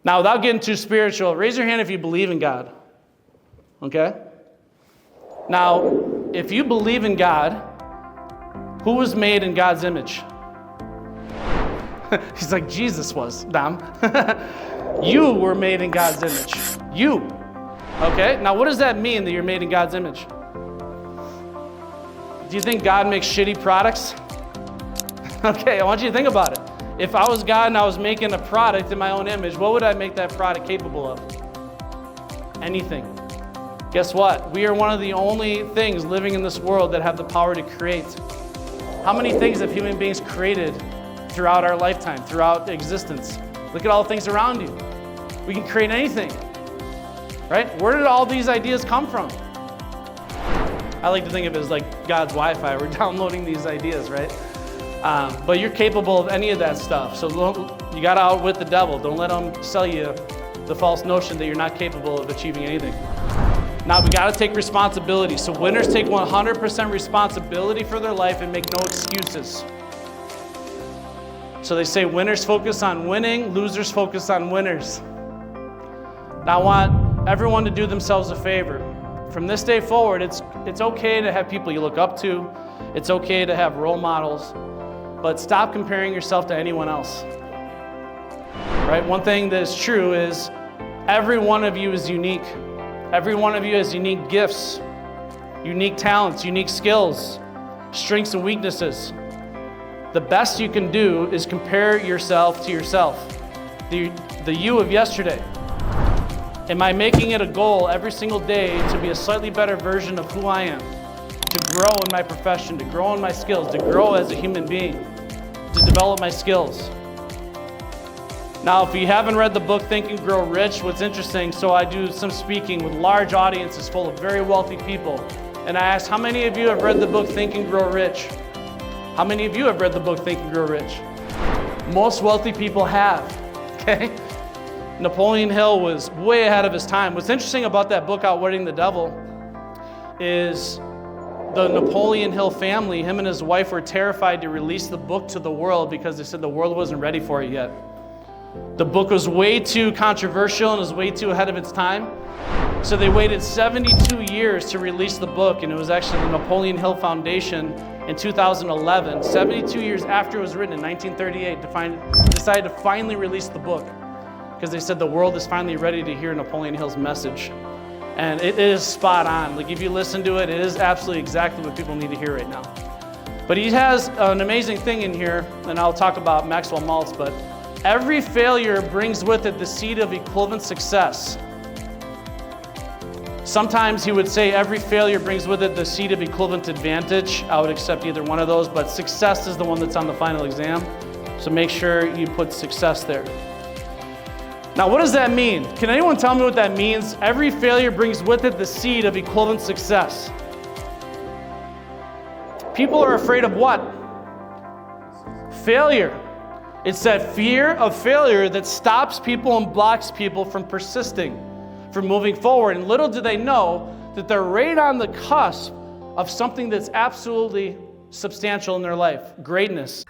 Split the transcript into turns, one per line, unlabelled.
Now, without getting too spiritual, raise your hand if you believe in God. Okay? Now, if you believe in God, who was made in God's image? He's like, Jesus was, Dom. You were made in God's image. You. Okay? Now, what does that mean that you're made in God's image? Do you think God makes shitty products? Okay, I want you to think about it. If I was God and I was making a product in my own image, what would I make that product capable of? Anything. Guess what? We are one of the only things living in this world that have the power to create. How many things have human beings created throughout our lifetime, throughout existence? Look at all the things around you. We can create anything, right? Where did all these ideas come from? I like to think of it as like God's Wi-Fi. We're downloading these ideas, right? But you're capable of any of that stuff. So you got to outwit the devil. Don't let him sell you the false notion that you're not capable of achieving anything. Now we got to take responsibility. So winners take 100% responsibility for their life and make no excuses. So they say winners focus on winning, losers focus on winners. Now I want everyone to do themselves a favor. From this day forward, it's okay to have people you look up to. It's okay to have role models. But stop comparing yourself to anyone else. Right? One thing that is true is every one of you is unique. Every one of you has unique gifts, unique talents, unique skills, strengths and weaknesses. The best you can do is compare yourself to yourself, the you of yesterday. Am I making it a goal every single day to be a slightly better version of who I am? To grow in my profession, to grow in my skills, to grow as a human being, to develop my skills. Now, if you haven't read the book Think and Grow Rich, what's interesting, so I do some speaking with large audiences full of very wealthy people. And I ask, how many of you have read the book Think and Grow Rich? How many of you have read the book Think and Grow Rich? Most wealthy people have, okay? Napoleon Hill was way ahead of his time. What's interesting about that book, Outwitting the Devil, is the Napoleon Hill family, him and his wife were terrified to release the book to the world because they said the world wasn't ready for it yet. The book was way too controversial and was way too ahead of its time. So they waited 72 years to release the book, and it was actually the Napoleon Hill Foundation in 2011, 72 years after it was written in 1938, decided to finally release the book because they said the world is finally ready to hear Napoleon Hill's message. And it is spot on. Like if you listen to it, it is absolutely exactly what people need to hear right now. But he has an amazing thing in here, and I'll talk about Maxwell Maltz, but every failure brings with it the seed of equivalent success. Sometimes he would say every failure brings with it the seed of equivalent advantage. I would accept either one of those, but success is the one that's on the final exam. So make sure you put success there. Now, what does that mean? Can anyone tell me what that means? Every failure brings with it the seed of equivalent success. People are afraid of what? Failure. It's that fear of failure that stops people and blocks people from persisting, from moving forward. And little do they know that they're right on the cusp of something that's absolutely substantial in their life, greatness.